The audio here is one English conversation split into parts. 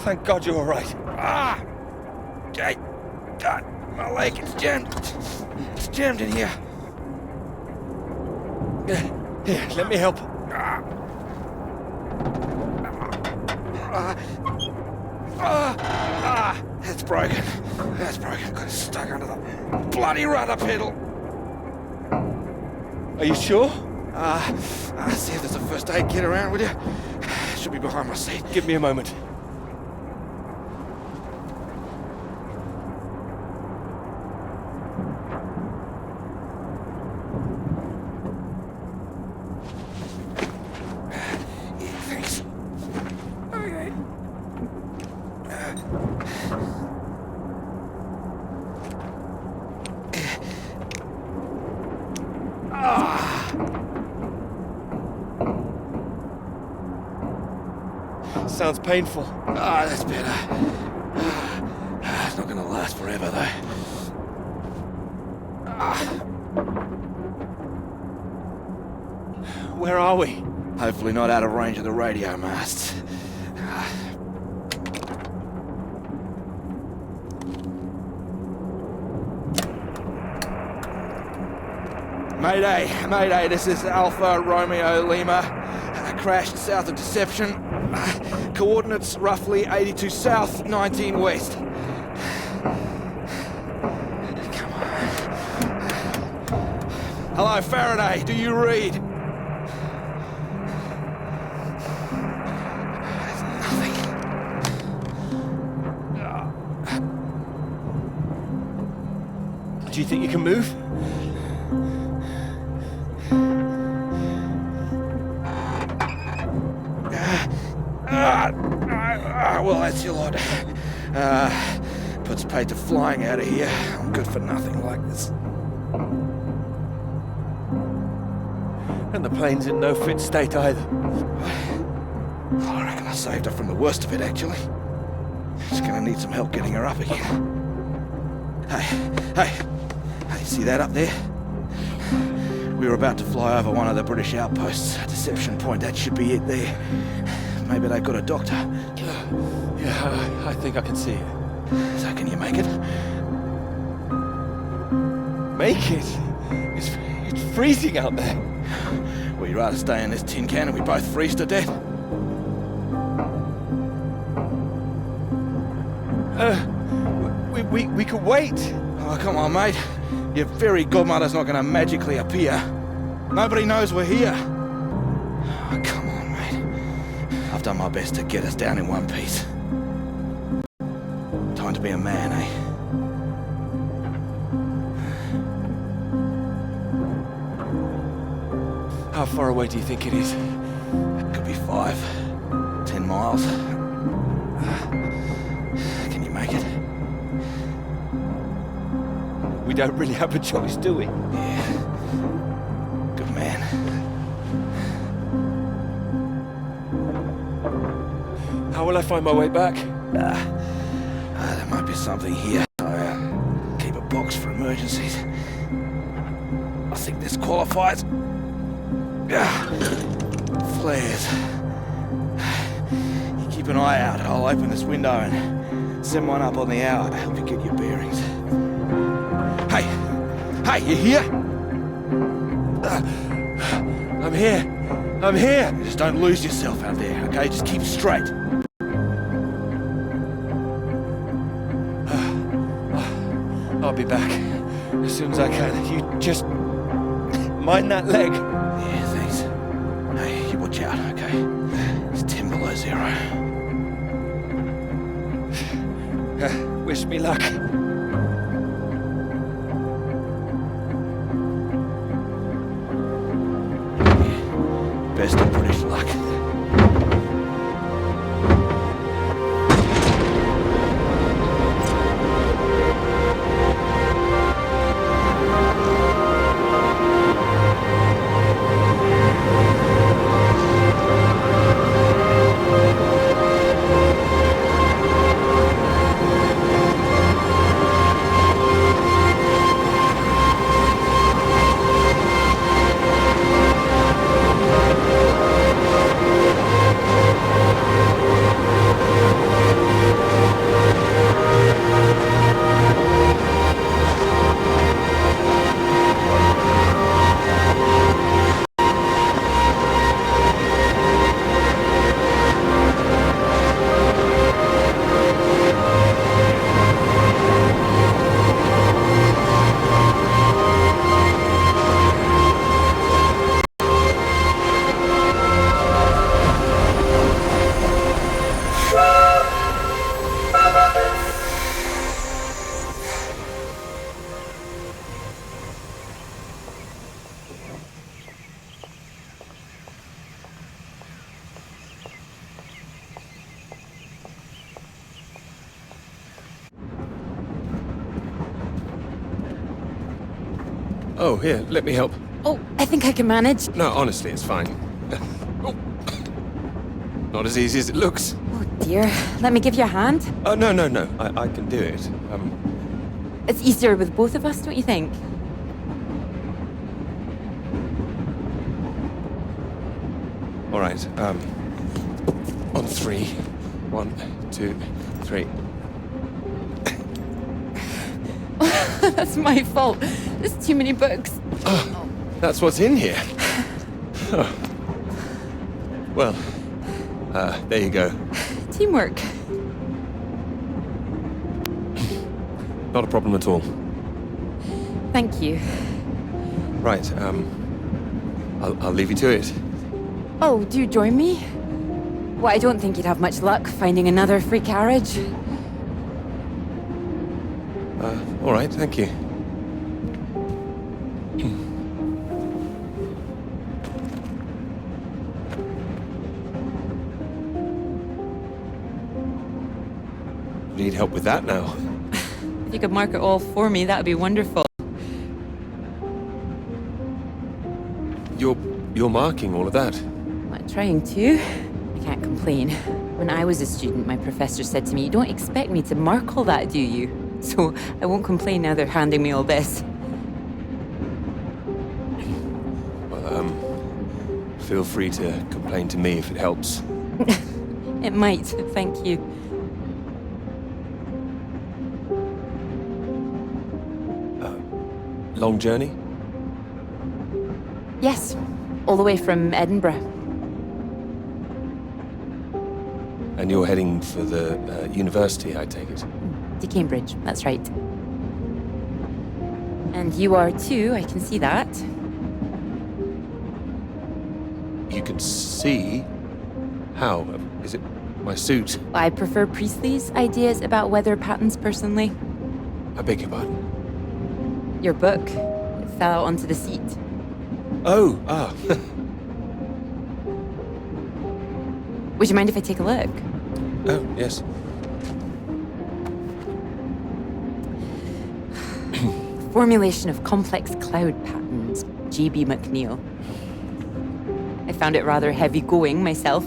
Thank God you're all right. God, my leg, it's jammed. It's jammed in here. Here, let me help. That's broken. That's broken. Got it stuck under the bloody rudder pedal. Are you sure? See if there's a first aid kit around, will you? Should be behind my seat. Give me a moment. Thanks. Okay. Sounds painful. That's better. It's not gonna last forever, though. Where are we? Hopefully not out of range of the radio masts. Mayday, Mayday, this is Alpha Romeo Lima. Crashed south of Deception. Coordinates roughly 82 south, 19 west. Come on. Hello, Faraday, do you read? Nothing. Do you think you can move? Well, that's your lot. Puts paid to flying out of here. I'm good for nothing like this. And the plane's in no fit state either. I reckon I saved her from the worst of it, actually. Just gonna need some help getting her up again. Hey, see that up there? We were about to fly over one of the British outposts, Deception Point. That should be it there. Maybe they've got a doctor. Yeah, I think I can see it. So can you make it? Make it? It's freezing out there. Well, you'd rather stay in this tin can and we both freeze to death? We could wait. Oh, come on, mate. Your fairy godmother's not gonna magically appear. Nobody knows we're here. Oh, come on, mate. I've done my best to get us down in one piece. Time to be a man, eh? How far away do you think it is? Could be 5, 10 miles. Can you make it? We don't really have a choice, do we? Yeah. Good man. How will I find my way back? There might be something here. I keep a box for emergencies. I think this qualifies. Flares. You keep an eye out. I'll open this window and send one up on the hour to help you get your bearings. Hey, you here? I'm here. I'm here. Just don't lose yourself out there, okay? Just keep straight. I'll be back as soon as I can. You just mind that leg. Yeah, thanks. Hey, you watch out, okay? It's 10 below 0. Wish me luck. Best of British luck. Oh, here, let me help. Oh, I think I can manage. No, honestly, it's fine. Oh. Not as easy as it looks. Oh dear. Let me give you a hand. Oh, no. I can do it. It's easier with both of us, don't you think? All right, on 3. 1, 2, 3. That's my fault. There's too many books. Oh, that's what's in here. Oh. Well, there you go. Teamwork. Not a problem at all. Thank you. Right, I'll leave you to it. Oh, do you join me? Well, I don't think you'd have much luck finding another free carriage. All right, thank you. Need help with that now? If you could mark it all for me, that'd be wonderful. You're marking all of that? I'm trying to. I can't complain. When I was a student, my professor said to me, "You don't expect me to mark all that, do you?" So I won't complain now they're handing me all this. Well, feel free to complain to me if it helps. It might, thank you. Long journey? Yes, all the way from Edinburgh. And you're heading for the university, I take it? To Cambridge, that's right. And you are too, I can see that. You can see? How? Is it my suit? I prefer Priestley's ideas about weather patterns personally. I beg your pardon? Your book, it fell out onto the seat. Oh, Would you mind if I take a look? Oh, yes. Formulation of complex cloud patterns, J.B. McNeill. I found it rather heavy going myself.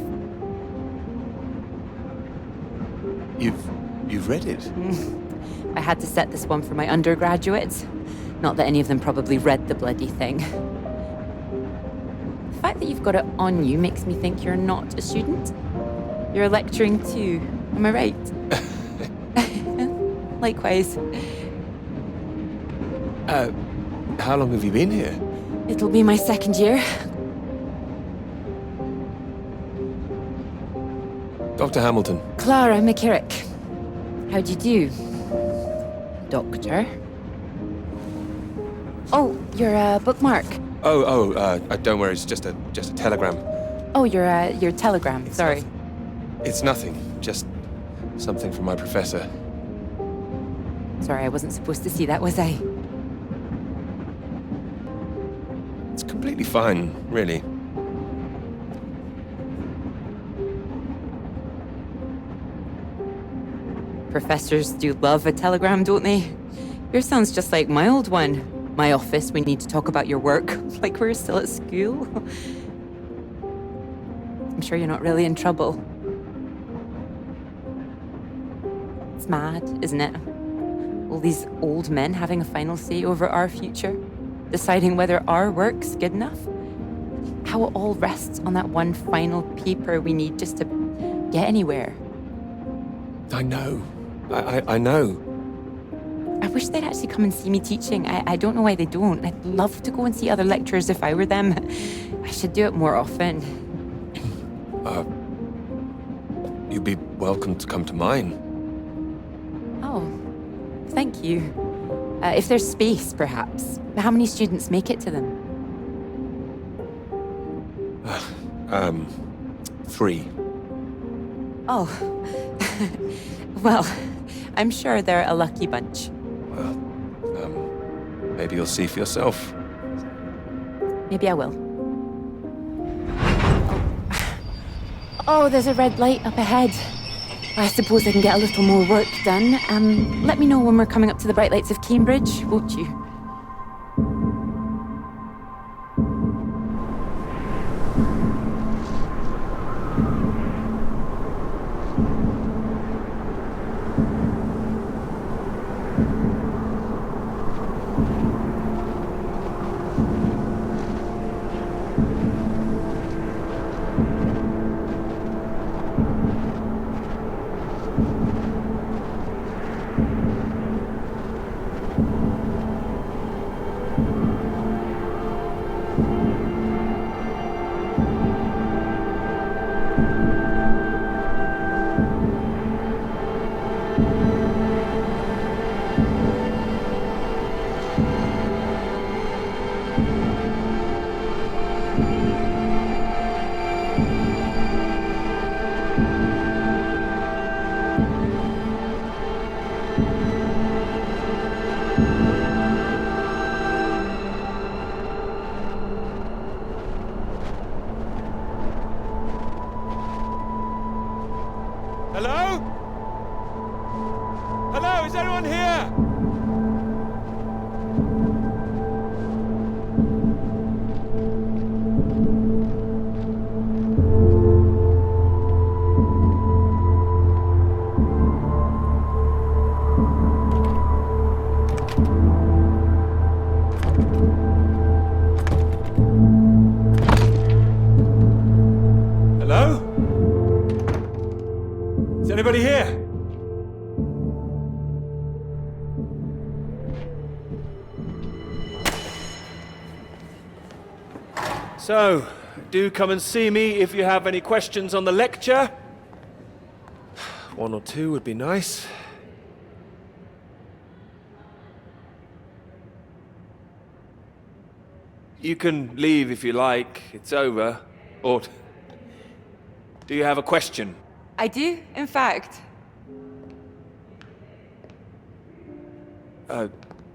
You've read it? I had to set this one for my undergraduates. Not that any of them probably read the bloody thing. The fact that you've got it on you makes me think you're not a student. You're lecturing too, am I right? Likewise. How long have you been here? It'll be my second year. Dr. Hamilton. Clara McKirrick. How'd you do? Doctor? Oh, your bookmark. Don't worry, it's just a telegram. Oh, your telegram, sorry. It's nothing, just something from my professor. Sorry, I wasn't supposed to see that, was I? It's completely fine, really. Professors do love a telegram, don't they? Yours sounds just like my old one. My office, we need to talk about your work, like we're still at school. I'm sure you're not really in trouble. It's mad, isn't it? All these old men having a final say over our future, deciding whether our work's good enough. How it all rests on that one final paper we need just to get anywhere. I know. I know. I wish they'd actually come and see me teaching. I don't know why they don't. I'd love to go and see other lecturers if I were them. I should do it more often. You'd be welcome to come to mine. Oh, thank you. If there's space, perhaps. How many students make it to them? 3. Oh. Well, I'm sure they're a lucky bunch. Well, maybe you'll see for yourself. Maybe I will. Oh, there's a red light up ahead. I suppose I can get a little more work done. Let me know when we're coming up to the bright lights of Cambridge, won't you? Hello? Hello, is anyone here? Hello? Is anybody here? So, do come and see me if you have any questions on the lecture. One or two would be nice. You can leave if you like. It's over. Or do you have a question? I do, in fact.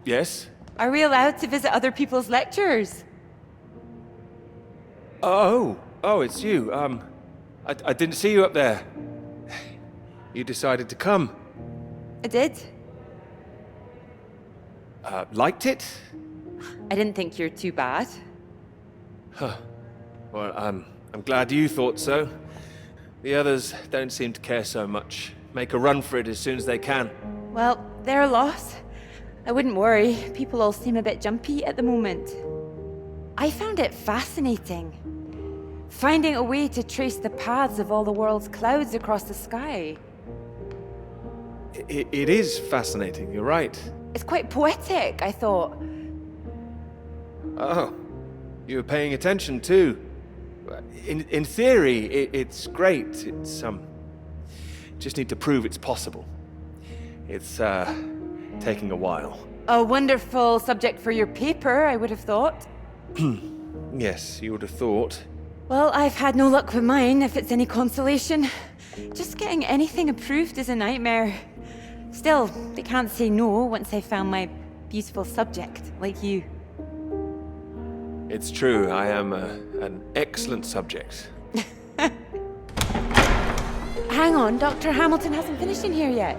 Yes? Are we allowed to visit other people's lectures? Oh, it's you. I didn't see you up there. You decided to come. I did. Liked it? I didn't think you're too bad. Well, I'm glad you thought so. The others don't seem to care so much. Make a run for it as soon as they can. Well, they're a loss. I wouldn't worry. People all seem a bit jumpy at the moment. I found it fascinating. Finding a way to trace the paths of all the world's clouds across the sky. It is fascinating, you're right. It's quite poetic, I thought. Oh, you were paying attention too. In theory, it's great. It's, just need to prove it's possible. It's, taking a while. A wonderful subject for your paper, I would have thought. Yes, you would have thought. Well, I've had no luck with mine, if it's any consolation. Just getting anything approved is a nightmare. Still, they can't say no once they've found my beautiful subject, like you. It's true, I am an excellent subject. Hang on, Dr. Hamilton hasn't finished in here yet.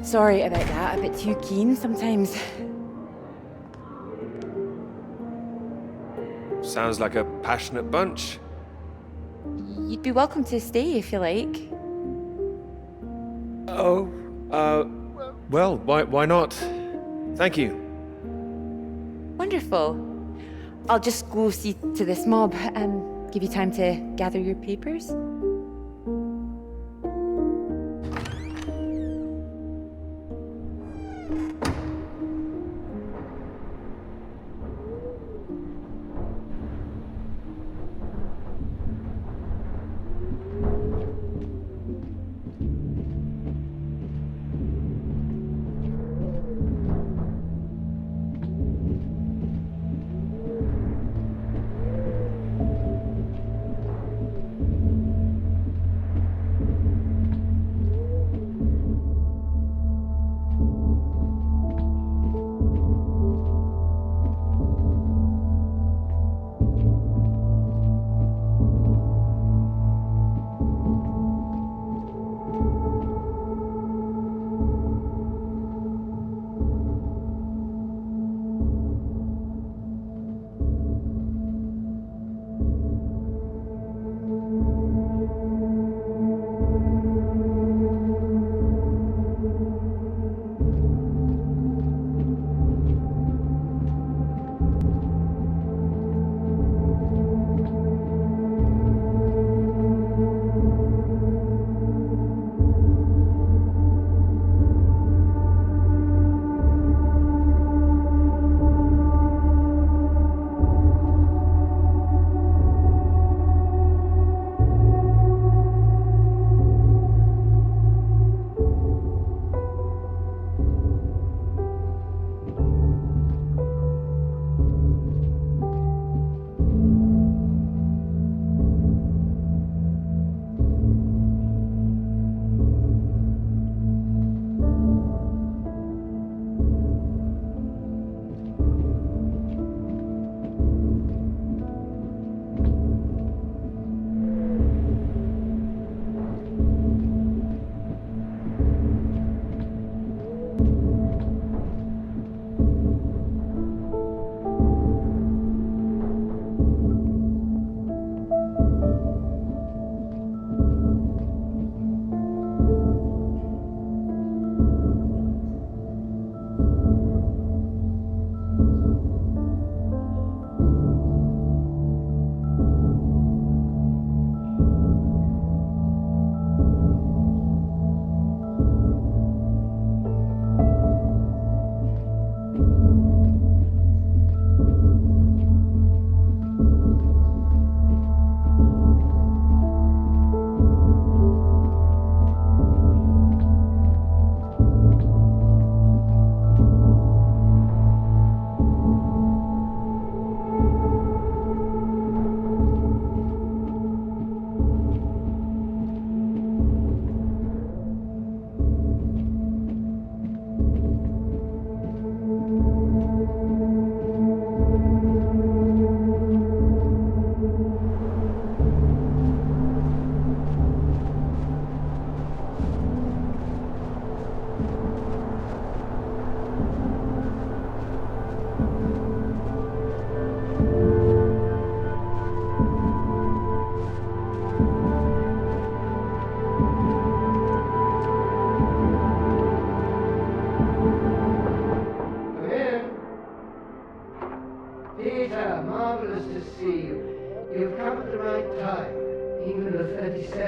Sorry about that, a bit too keen sometimes. Sounds like a passionate bunch. You'd be welcome to stay if you like. Oh, well, why not? Thank you. Wonderful. I'll just go see to this mob and give you time to gather your papers.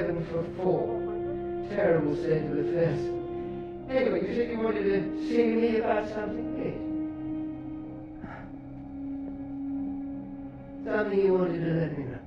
7 for 4. Terrible state of affairs. Anyway, you said you wanted to see me about something, Kate? Something you wanted to let me know.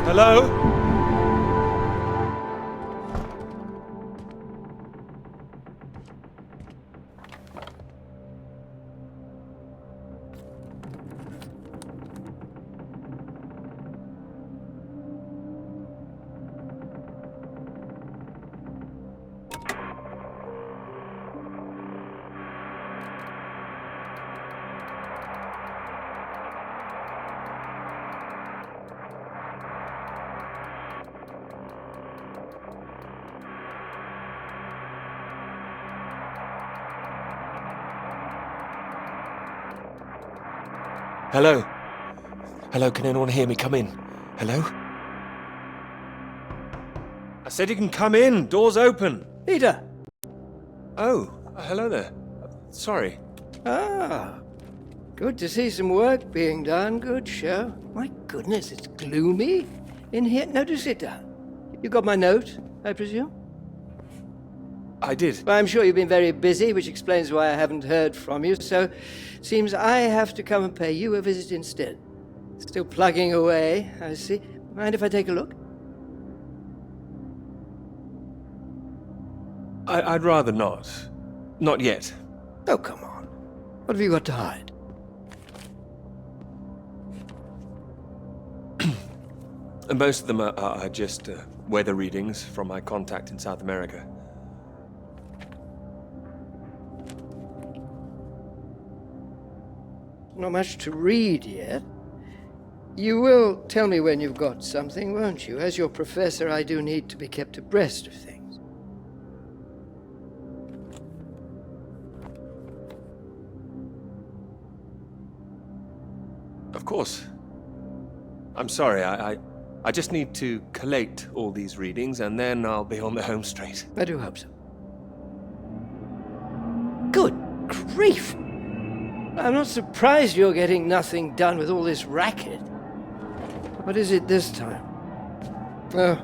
Hello? Hello? Hello, can anyone hear me? Come in. Hello? I said you can come in. Door's open. Peter! Oh, hello there. Sorry. Ah, good to see some work being done. Good show. My goodness, it's gloomy in here. No, do sit down. You got my note, I presume? I did. Well, I'm sure you've been very busy, which explains why I haven't heard from you, so seems I have to come and pay you a visit instead. Still plugging away, I see. Mind if I take a look? I'd rather not. Not yet. Oh, come on. What have you got to hide? And most of them are just weather readings from my contact in South America. Not much to read yet. You will tell me when you've got something, won't you? As your professor, I do need to be kept abreast of things. Of course. I'm sorry, I just need to collate all these readings and then I'll be on the home straight. I do hope so. Good grief! I'm not surprised you're getting nothing done with all this racket. What is it this time? Oh,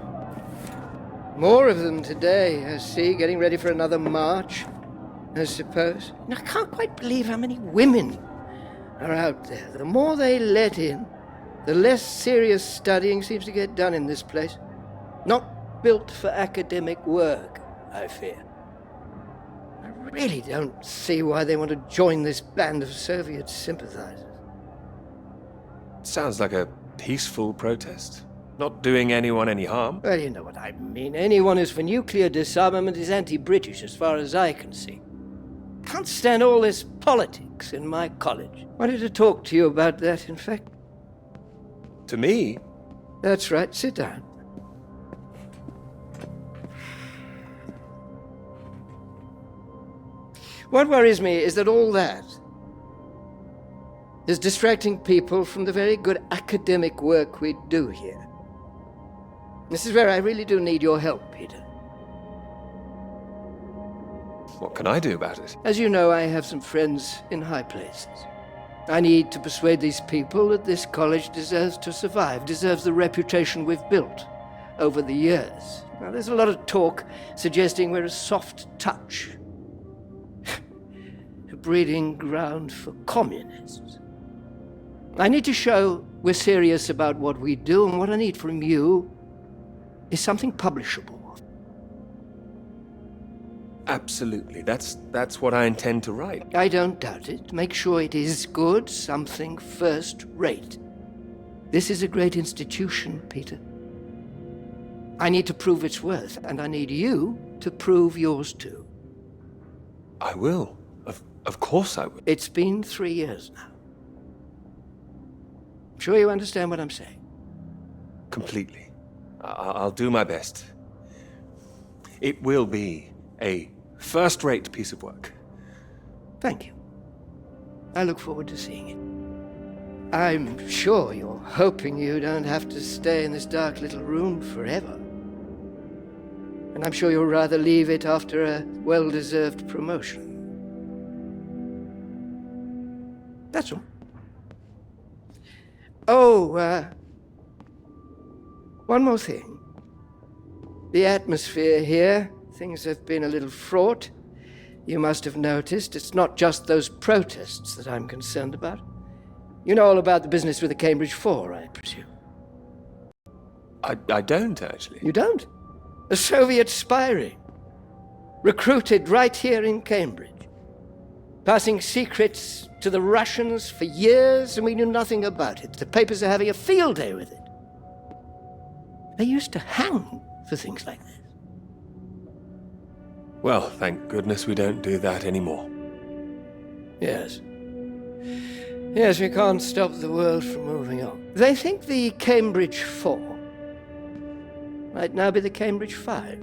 more of them today, I see, getting ready for another march, I suppose. And I can't quite believe how many women are out there. The more they let in, the less serious studying seems to get done in this place. Not built for academic work, I fear. I really don't see why they want to join this band of Soviet sympathizers. Sounds like a peaceful protest. Not doing anyone any harm. Well, you know what I mean. Anyone who's for nuclear disarmament is anti-British as far as I can see. Can't stand all this politics in my college. Wanted to talk to you about that, in fact. To me? That's right. Sit down. What worries me is that all that is distracting people from the very good academic work we do here. This is where I really do need your help, Peter. What can I do about it? As you know, I have some friends in high places. I need to persuade these people that this college deserves to survive, deserves the reputation we've built. over the years. Now, there's a lot of talk suggesting we're a soft touch, a breeding ground for communists. I need to show we're serious about what we do, and what I need from you is something publishable. Absolutely. That's what I intend to write. I don't doubt it. Make sure it is good, something first-rate. This is a great institution, Peter. I need to prove its worth, and I need you to prove yours too. I will. Of course I will. It's been 3 years now. I'm sure you understand what I'm saying. Completely. I'll do my best. It will be a first-rate piece of work. Thank you. I look forward to seeing it. I'm sure you're hoping you don't have to stay in this dark little room forever. And I'm sure you'll rather leave it after a well-deserved promotion. That's all. Oh, one more thing. The atmosphere here, things have been a little fraught. You must have noticed. It's not just those protests that I'm concerned about. You know all about the business with the Cambridge Four, I presume. I don't, actually. You don't? A Soviet spy ring. Recruited right here in Cambridge. Passing secrets to the Russians for years, and we knew nothing about it. The papers are having a field day with it. They used to hang for things like this. Well, thank goodness we don't do that anymore. Yes. Yes, we can't stop the world from moving on. They think the Cambridge Four might now be the Cambridge Five.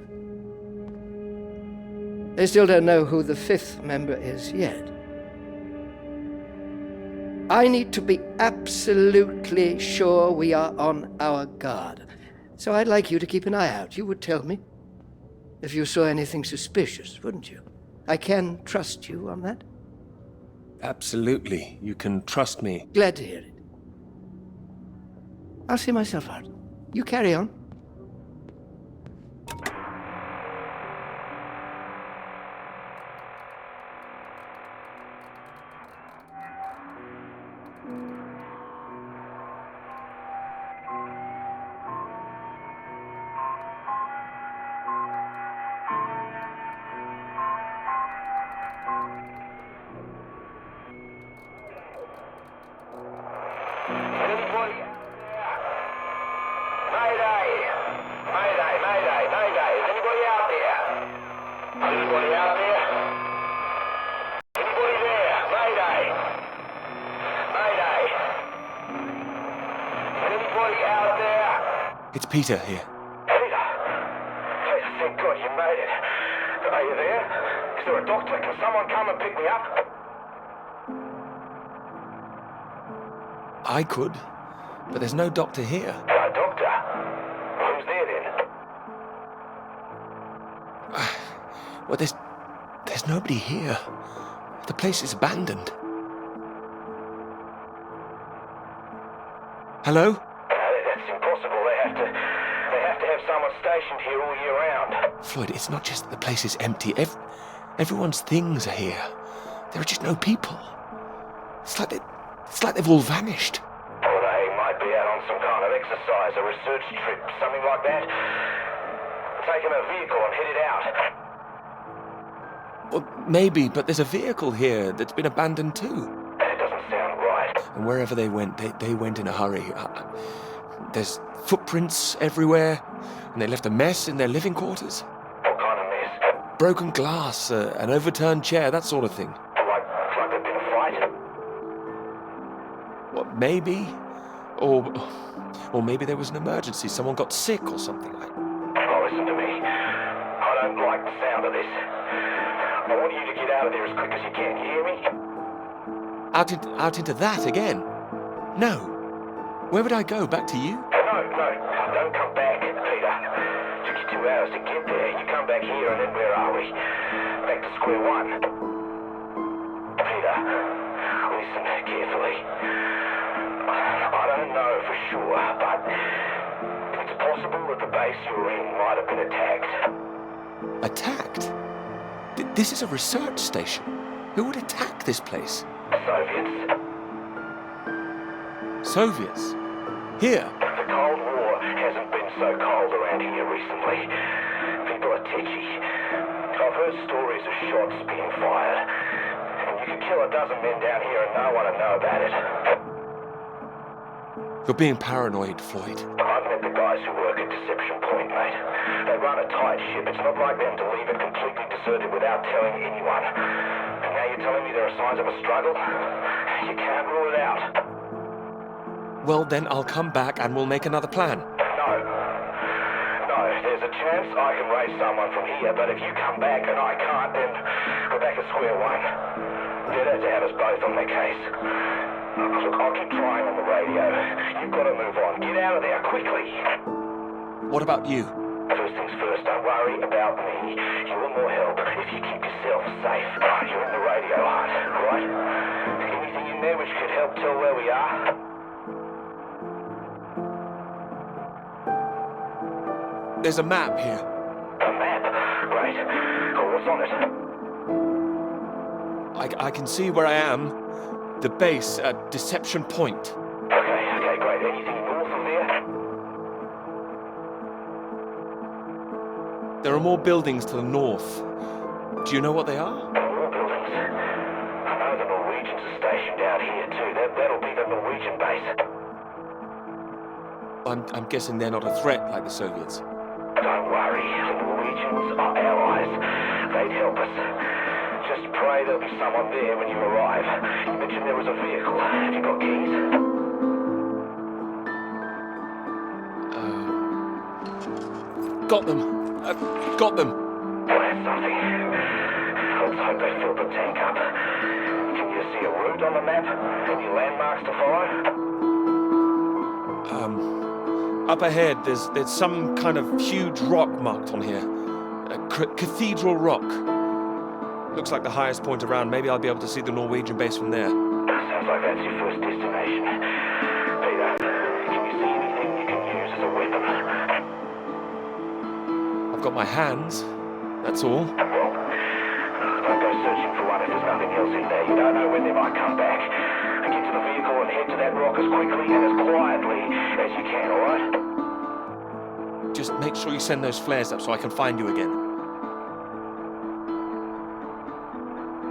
They still don't know who the fifth member is yet. I need to be absolutely sure we are on our guard. So I'd like you to keep an eye out. You would tell me if you saw anything suspicious, wouldn't you? I can trust you on that? Absolutely. You can trust me. Glad to hear it. I'll see myself out. You carry on. It's Peter here. Peter! Thank God you made it. Are you there? Is there a doctor? Can someone come and pick me up? I could, but there's no doctor here. No doctor? Who's there then? Well, there's nobody here. The place is abandoned. Hello? That's impossible. They have to have someone stationed here all year round. Floyd, it's not just that the place is empty. Everyone's things are here. There are just no people. It's like they've all vanished. Or they might be out on some kind of exercise, a research trip, something like that. Taking a vehicle and headed out. Well, maybe, but there's a vehicle here that's been abandoned too. That doesn't sound right. And wherever they went, they went in a hurry. There's footprints everywhere, and they left a mess in their living quarters. What kind of mess? Broken glass, an overturned chair, that sort of thing. Like there'd been a fight? Well, maybe. Or maybe there was an emergency. Someone got sick or something. Oh, listen to me. I don't like the sound of this. I want you to get out of there as quick as you can. You hear me? Out into that again? No. Where would I go? Back to you? No. Don't come back, Peter. Took you 2 hours to get there. You come back here and then where are we? Back to square one. Peter, listen carefully. I don't know for sure, but if it's possible that the base you're in might have been attacked. Attacked? This is a research station. Who would attack this place? Soviets. Soviets? Here? The Cold War hasn't been so cold around here recently. People are tetchy. I've heard stories of shots being fired. And you could kill a dozen men down here and no one would know about it. You're being paranoid, Floyd. I've met the guys who work at Deception Point, mate. They run a tight ship. It's not like them to leave it completely deserted without telling anyone. And now you're telling me there are signs of a struggle? You can't rule it out. Well, then I'll come back and we'll make another plan. No, there's a chance I can raise someone from here, but if you come back and I can't, then we're back at square one. They'd have to have us both on their case. Look, I'll keep trying on the radio. You've got to move on. Get out of there, quickly. What about you? First things first, don't worry about me. You want more help if you keep yourself safe. You're in the radio hunt, right? Anything in there which could help tell where we are? There's a map here. A map? Great. Oh, what's on it? I can see where I am. The base at Deception Point. Okay, great. Anything north of there? There are more buildings to the north. Do you know what they are? More buildings. I know the Norwegians are stationed out here too. That'll be the Norwegian base. I'm guessing they're not a threat like the Soviets. Don't worry. The Norwegians are allies. They'd help us. Just pray there'll be someone there when you arrive. You mentioned there was a vehicle. Have you got keys? Got them. Got them. Well, that's something. Let's hope they filled the tank up. Can you see a route on the map? Any landmarks to follow? Up ahead, there's some kind of huge rock marked on here. A cathedral rock. Looks like the highest point around. Maybe I'll be able to see the Norwegian base from there. Sounds like that's your first destination. Peter, can you see anything you can use as a weapon? I've got my hands. That's all. Well, don't go searching for one if there's nothing else in there. You don't know when they might come back. Get to the vehicle and head to that rock as quickly and as quietly as you can, alright? Just make sure you send those flares up so I can find you again.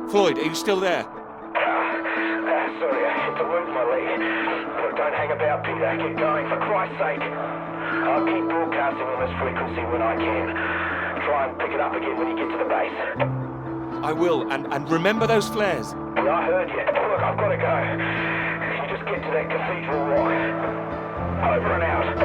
Floyd, are you still there? Sorry, I had to lose my leg. Look, don't hang about, Peter. Get going, for Christ's sake. I'll keep broadcasting on this frequency when I can. Try and pick it up again when you get to the base. I will, and remember those flares. Yeah, I heard you. Look, I've got to go. You just get to that cathedral rock. Over and out.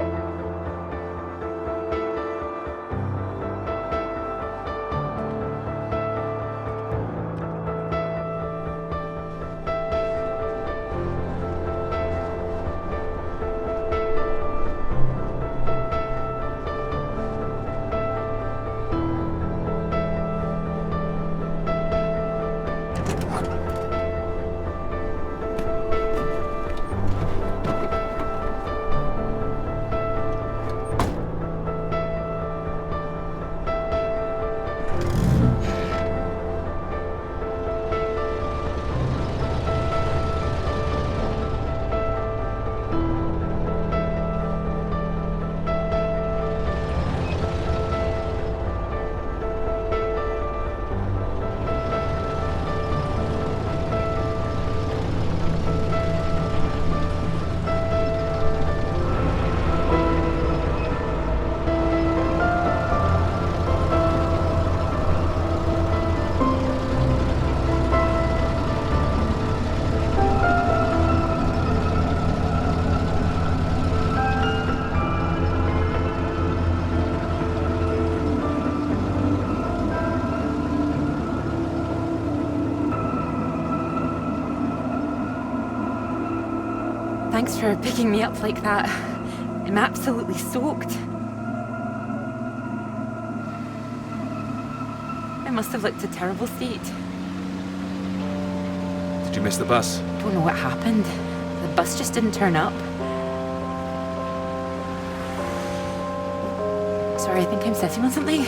Thanks for picking me up like that. I'm absolutely soaked. I must have looked a terrible state. Did you miss the bus? Don't know what happened. The bus just didn't turn up. Sorry, I think I'm sitting on something.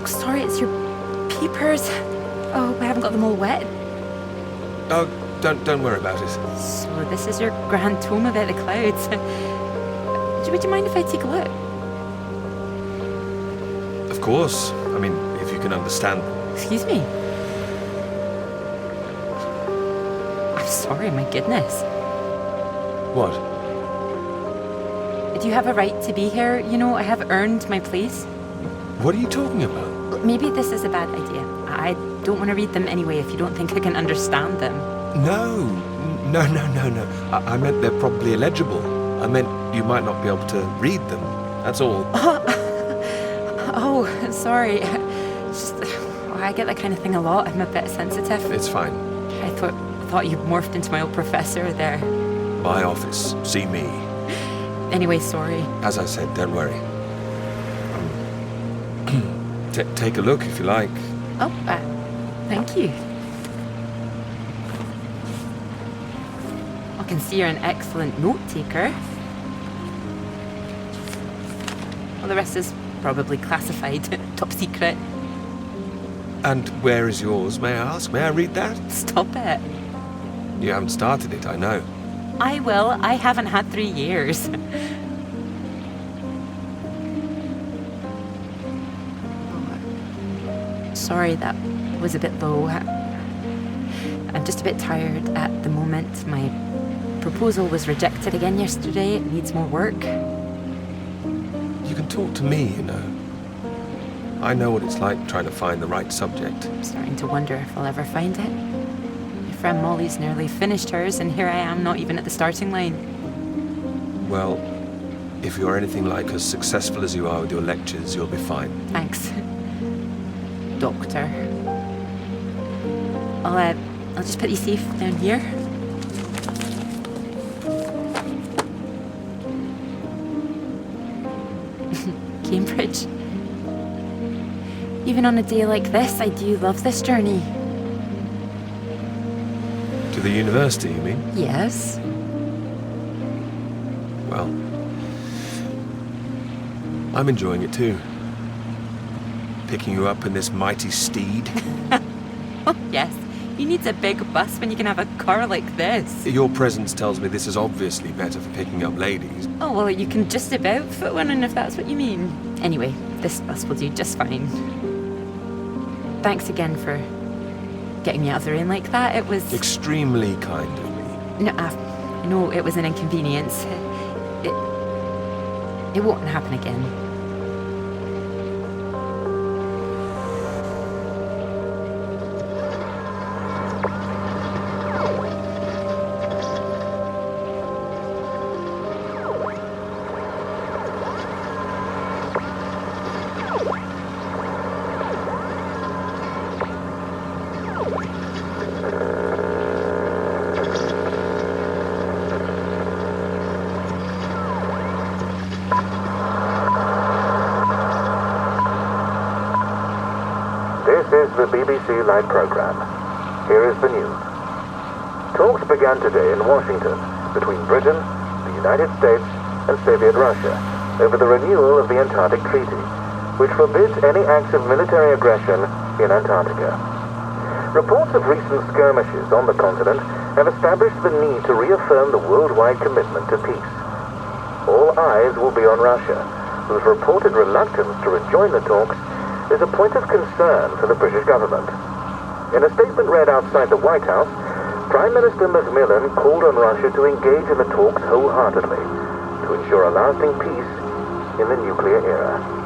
Oh, sorry, it's your papers. Oh, I haven't got them all wet. Oh, don't worry about it. So this is your grand tome about the clouds. Would you mind if I take a look? Of course. I mean, if you can understand. Excuse me? I'm sorry, my goodness. What? Do you have a right to be here? You know, I have earned my place. What are you talking about? Maybe this is a bad idea. I don't want to read them anyway if you don't think I can understand them. No. I meant they're probably illegible. I meant you might not be able to read them. That's all. Oh, sorry. Just, I get that kind of thing a lot. I'm a bit sensitive. It's fine. I thought you morphed into my old professor there. My office. See me. Anyway, sorry. As I said, don't worry. Take a look if you like. Oh, thank you. I can see you're an excellent note taker. Well, the rest is probably classified, top secret. And where is yours, may I ask? May I read that? Stop it. You haven't started it, I know. I will. I haven't had 3 years. Sorry, that was a bit low. I'm just a bit tired at the moment. My proposal was rejected again yesterday. It needs more work. You can talk to me, you know. I know what it's like trying to find the right subject. I'm starting to wonder if I'll ever find it. My friend Molly's nearly finished hers, and here I am, not even at the starting line. Well, if you're anything like as successful as you are with your lectures, you'll be fine. Thanks, Doctor. I'll just put you safe down here. Cambridge. Even on a day like this, I do love this journey. To the university, you mean? Yes. Well, I'm enjoying it too. Picking you up in this mighty steed. Oh, yes. Who needs a big bus when you can have a car like this? Your presence tells me this is obviously better for picking up ladies. Oh, well, you can just about fit one in if that's what you mean. Anyway, this bus will do just fine. Thanks again for getting me out of the rain like that. It was... Extremely kind of me. No, I know it was an inconvenience. It won't happen again. This is the BBC Live program. Here is the news. Talks began today in Washington between Britain, the United States, and Soviet Russia over the renewal of the Antarctic Treaty, which forbids any acts of military aggression in Antarctica. Reports of recent skirmishes on the continent have established the need to reaffirm the worldwide commitment to peace. All eyes will be on Russia, whose reported reluctance to rejoin the talks is a point of concern for the British government. In a statement read outside the White House, Prime Minister Macmillan called on Russia to engage in the talks wholeheartedly to ensure a lasting peace in the nuclear era.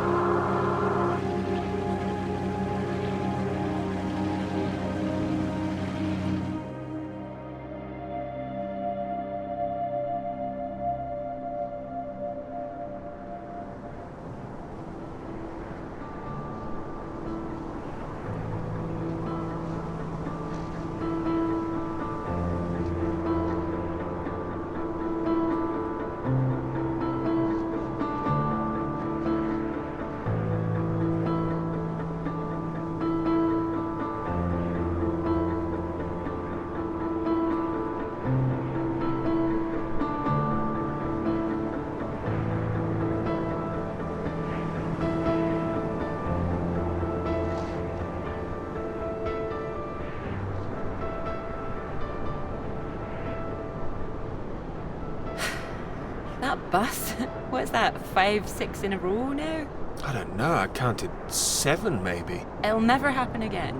bus. What's that, 5, 6 in a row now? I don't know, I counted 7 maybe. It'll never happen again.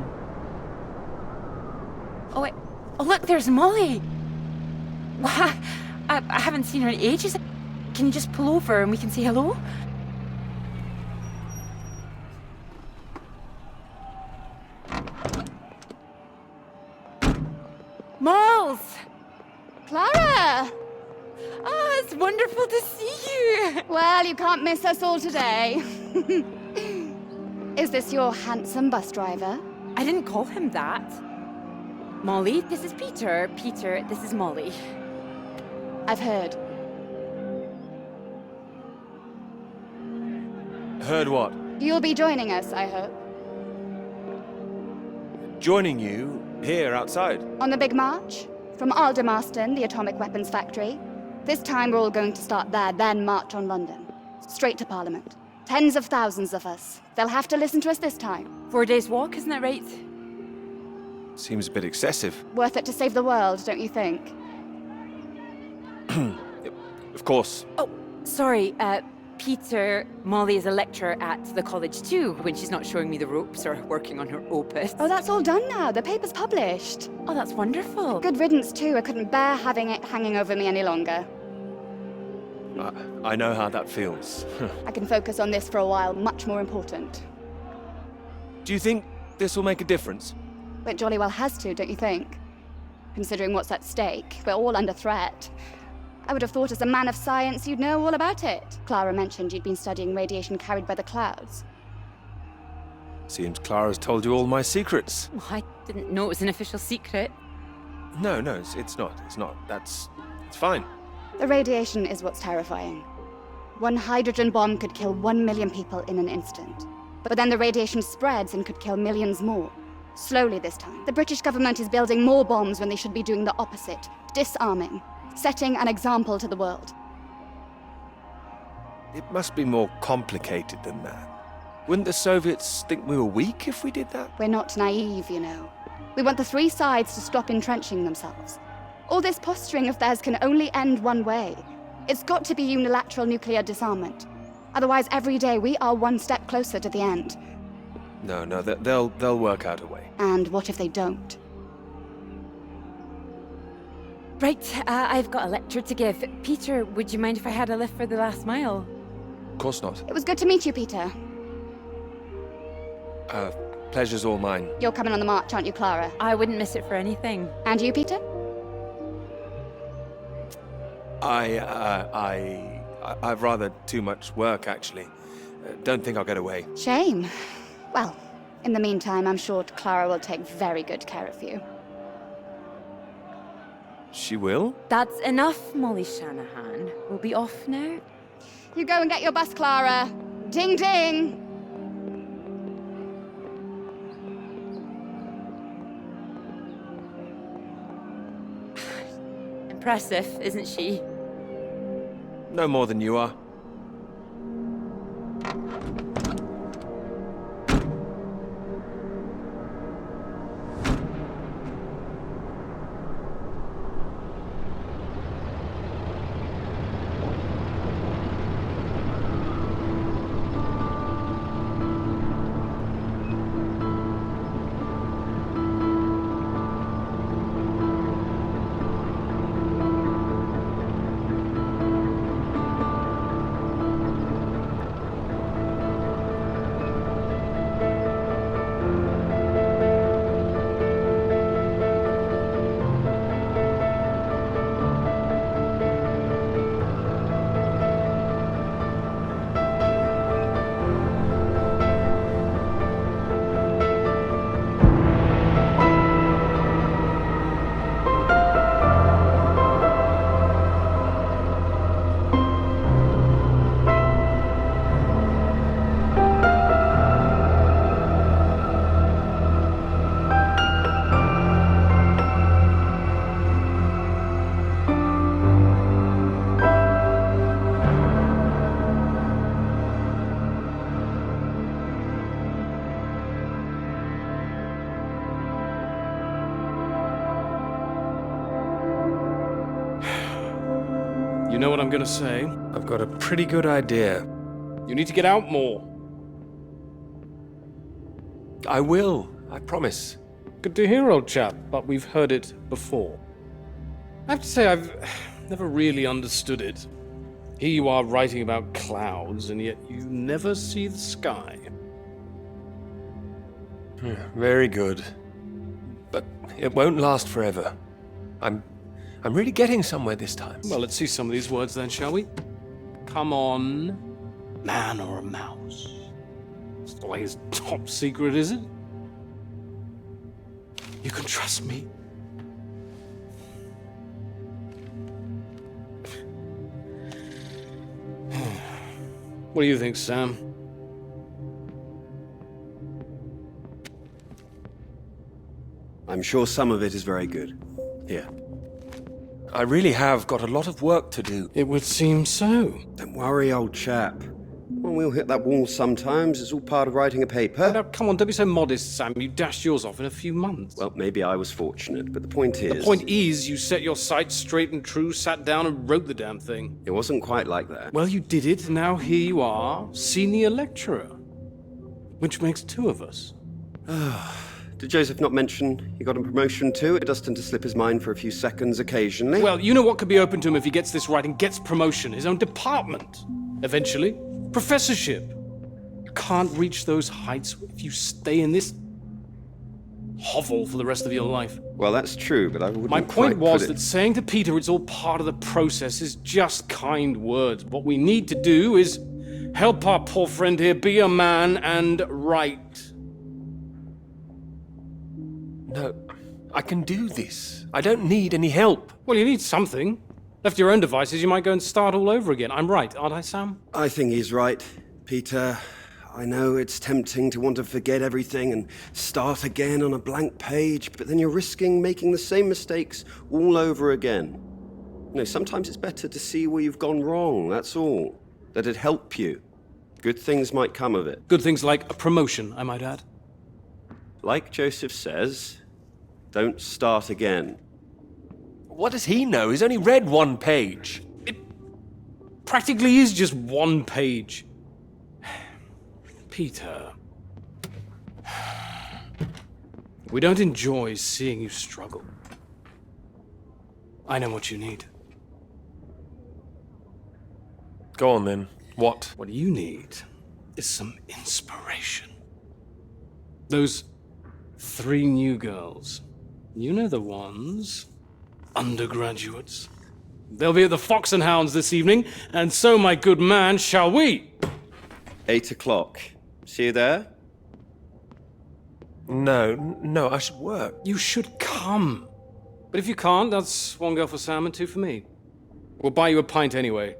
Oh, wait. Oh, look, there's Molly. Wow, I haven't seen her in ages. Can you just pull over and we can say hello? Malls! Clara! Oh, it's wonderful to see you. Well, you can't miss us all today. Is this your handsome bus driver? I didn't call him that. Molly, this is Peter. Peter, this is Molly. I've heard. Heard what? You'll be joining us, I hope. Joining you here outside. On the big march? From Aldermaston, the atomic weapons factory. This time we're all going to start there, then march on London. Straight to Parliament. Tens of thousands of us. They'll have to listen to us this time. 4 days walk, isn't that right? Seems a bit excessive. Worth it to save the world, don't you think? Of course. Oh, sorry, Peter, Molly is a lecturer at the college too, when she's not showing me the ropes or working on her opus. Oh, that's all done now. The paper's published. Oh, that's wonderful. Good riddance, too. I couldn't bear having it hanging over me any longer. I know how that feels. I can focus on this for a while, much more important. Do you think this will make a difference? It jolly well has to, don't you think? Considering what's at stake, we're all under threat. I would have thought as a man of science you'd know all about it. Clara mentioned you'd been studying radiation carried by the clouds. Seems Clara's told you all my secrets. Oh, I didn't know it was an official secret. No, it's not. It's not. It's fine. The radiation is what's terrifying. One hydrogen bomb could kill 1 million people in an instant. But then the radiation spreads and could kill millions more. Slowly this time. The British government is building more bombs when they should be doing the opposite, disarming, setting an example to the world. It must be more complicated than that. Wouldn't the Soviets think we were weak if we did that? We're not naive, you know. We want the three sides to stop entrenching themselves. All this posturing of theirs can only end one way. It's got to be unilateral nuclear disarmament. Otherwise, every day we are one step closer to the end. No, they'll work out a way. And what if they don't? Right, I've got a lecture to give. Peter, would you mind if I had a lift for the last mile? Of course not. It was good to meet you, Peter. Pleasure's all mine. You're coming on the march, aren't you, Clara? I wouldn't miss it for anything. And you, Peter? I've rather too much work, actually. Don't think I'll get away. Shame. Well, in the meantime, I'm sure Clara will take very good care of you. She will? That's enough, Molly Shanahan. We'll be off now. You go and get your bus, Clara. Ding, ding! Impressive, isn't she? No more than you are. You know what I'm gonna say? I've got a pretty good idea. You need to get out more. I will, I promise. Good to hear, old chap, but we've heard it before. I have to say, I've never really understood it. Here you are writing about clouds, and yet you never see the sky. Very good. But it won't last forever. I'm really getting somewhere this time. Well, let's see some of these words then, shall we? Come on. Man or a mouse? It's the latest top secret, is it? You can trust me. What do you think, Sam? I'm sure some of it is very good. Here. I really have got a lot of work to do. It would seem so. Don't worry, old chap. Well, we'll hit that wall sometimes. It's all part of writing a paper. Now, come on, don't be so modest, Sam. You dashed yours off in a few months. Well, maybe I was fortunate, but the point is... The point is, you set your sights straight and true, sat down and wrote the damn thing. It wasn't quite like that. Well, you did it, and now here you are, senior lecturer. Which makes two of us. Did Joseph not mention he got a promotion too? It does tend to slip his mind for a few seconds occasionally. Well, you know what could be open to him if he gets this right and gets promotion? His own department. Eventually. Professorship. You can't reach those heights if you stay in this hovel for the rest of your life. Well, that's true, but I wouldn't My point quite was put it... that saying to Peter it's all part of the process is just kind words. What we need to do is help our poor friend here be a man and write. No, I can do this. I don't need any help. Well, you need something. Left to your own devices, you might go and start all over again. I'm right, aren't I, Sam? I think he's right, Peter. I know it's tempting to want to forget everything and start again on a blank page, but then you're risking making the same mistakes all over again. You know, sometimes it's better to see where you've gone wrong, that's all. That'd help you. Good things might come of it. Good things like a promotion, I might add. Like Joseph says, don't start again. What does he know? He's only read one page. It practically is just one page. Peter. We don't enjoy seeing you struggle. I know what you need. Go on then. What? What you need is some inspiration. Those 3 new girls. You know the ones. Undergraduates. They'll be at the Fox and Hounds this evening, and so, my good man, shall we? 8 o'clock. See you there? No, I should work. You should come. But if you can't, that's 1 girl for Sam and 2 for me. We'll buy you a pint anyway.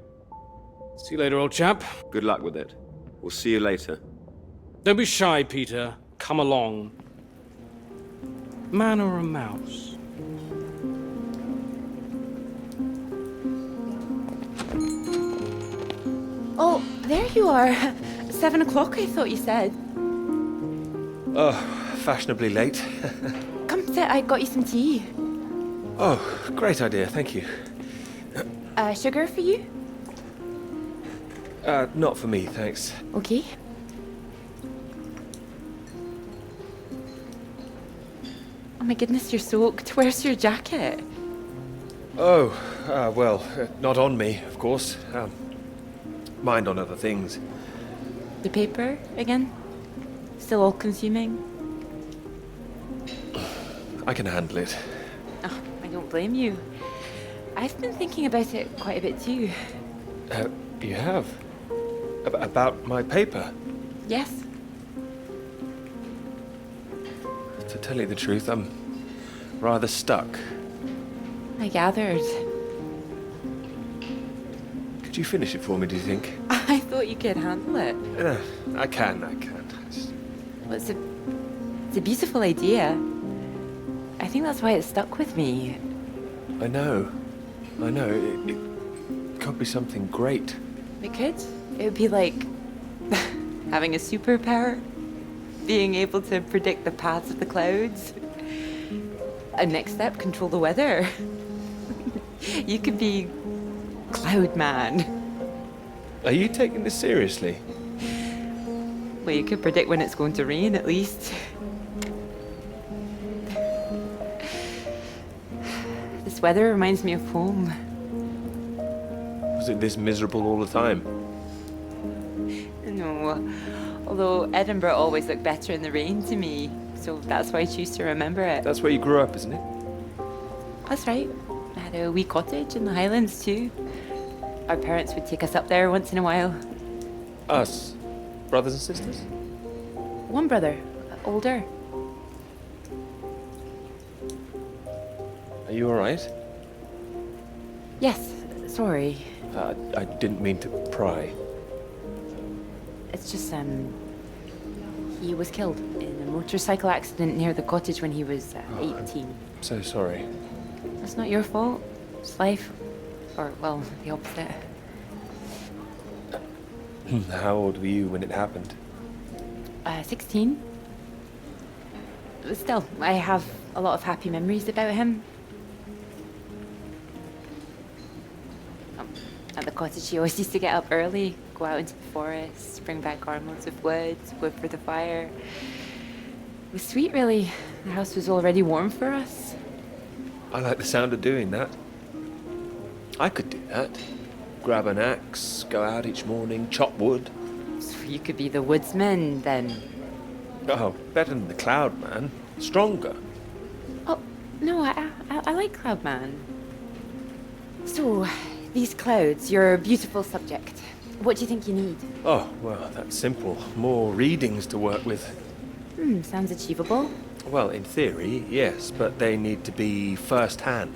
See you later, old chap. Good luck with it. We'll see you later. Don't be shy, Peter. Come along. Man or a mouse? Oh, there you are. 7 o'clock, I thought you said. Oh, fashionably late. Come sit, I got you some tea. Oh, great idea, thank you. Sugar for you? Not for me, thanks. Okay. Oh my goodness, you're soaked. Where's your jacket? Oh, well, not on me, of course. Mind on other things. The paper again? Still all consuming? I can handle it. Oh, I don't blame you. I've been thinking about it quite a bit too. You have? About my paper? Yes. To tell you the truth, I'm rather stuck. I gathered. Could you finish it for me, do you think? I thought you could handle it. I can. Well, it's a beautiful idea. I think that's why it stuck with me. I know. It could be something great. It could. It would be like having a superpower. Being able to predict the paths of the clouds. And next step, control the weather. You could be Cloud Man. Are you taking this seriously? Well, you could predict when it's going to rain, at least. This weather reminds me of home. Was it this miserable all the time? No, although Edinburgh always looked better in the rain to me, so that's why I choose to remember it. That's where you grew up, isn't it? That's right. I had a wee cottage in the Highlands too. Our parents would take us up there once in a while. Us? Brothers and sisters? One brother, older. Are you alright? Yes, sorry. I didn't mean to pry. It's just, he was killed in a motorcycle accident near the cottage when he was 18. So sorry. That's not your fault. It's life. Or, well, the opposite. How old were you when it happened? 16. But still, I have a lot of happy memories about him. At the cottage, he always used to get up early, go out into the forest, bring back armloads of wood, wood for the fire. It was sweet, really. The house was already warm for us. I like the sound of doing that. I could do that. Grab an axe, go out each morning, chop wood. So you could be the woodsman, then. Oh, better than the Cloud Man. Stronger. Oh, no, I like Cloudman. So, these clouds, your beautiful subject. What do you think you need? Oh, well, that's simple. More readings to work with. Sounds achievable. Well, in theory, yes, but they need to be first-hand,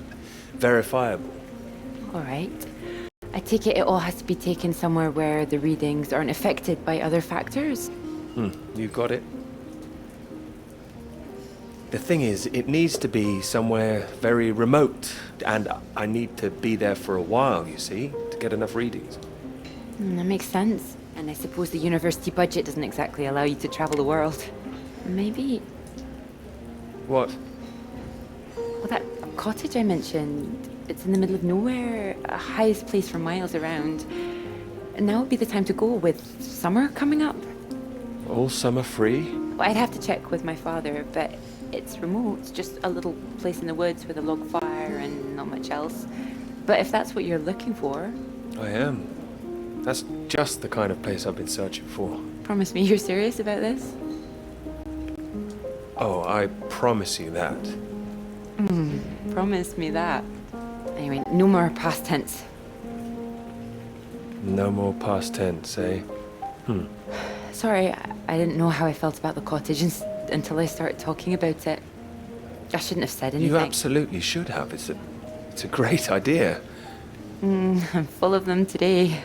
verifiable. All right. I take it all has to be taken somewhere where the readings aren't affected by other factors? You got it. The thing is, it needs to be somewhere very remote, and I need to be there for a while, you see, to get enough readings. That makes sense. And I suppose the university budget doesn't exactly allow you to travel the world. Maybe... What? Well, that cottage I mentioned, it's in the middle of nowhere, a highest place for miles around. And now would be the time to go with summer coming up. All summer free? Well, I'd have to check with my father, but it's remote, just a little place in the woods with a log fire and not much else. But if that's what you're looking for... I am. That's just the kind of place I've been searching for. Promise me you're serious about this? Oh, I promise you that. Promise me that. Anyway, no more past tense. No more past tense, eh? Sorry, I didn't know how I felt about the cottage until I started talking about it. I shouldn't have said anything. You absolutely should have. It's a great idea. I'm full of them today.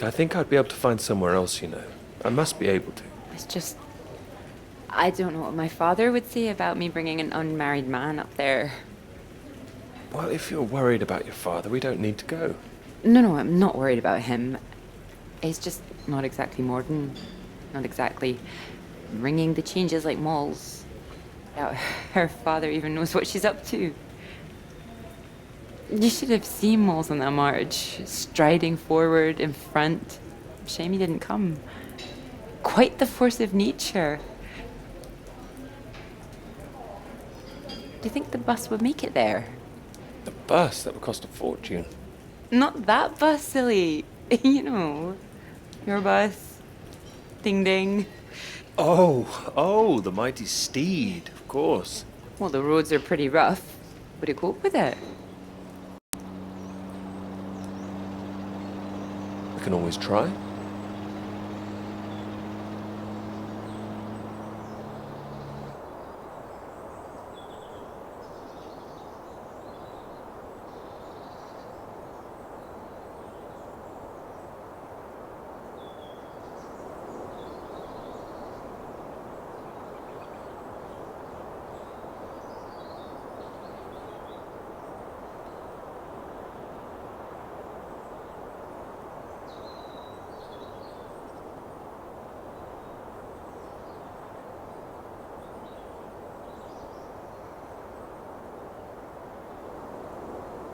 I think I'd be able to find somewhere else, you know. I must be able to. It's just... I don't know what my father would say about me bringing an unmarried man up there. Well, if you're worried about your father, we don't need to go. No, I'm not worried about him. He's just not exactly modern. Not exactly ringing the changes like Moll's. Doubt her father even knows what she's up to. You should have seen Moll's on that march, striding forward in front. Shame he didn't come. Quite the force of nature. Do you think the bus would make it there? The bus? That would cost a fortune. Not that bus, silly. You know, your bus. Ding ding. Oh, the mighty steed, of course. Well, the roads are pretty rough. Would it cope with it? We can always try.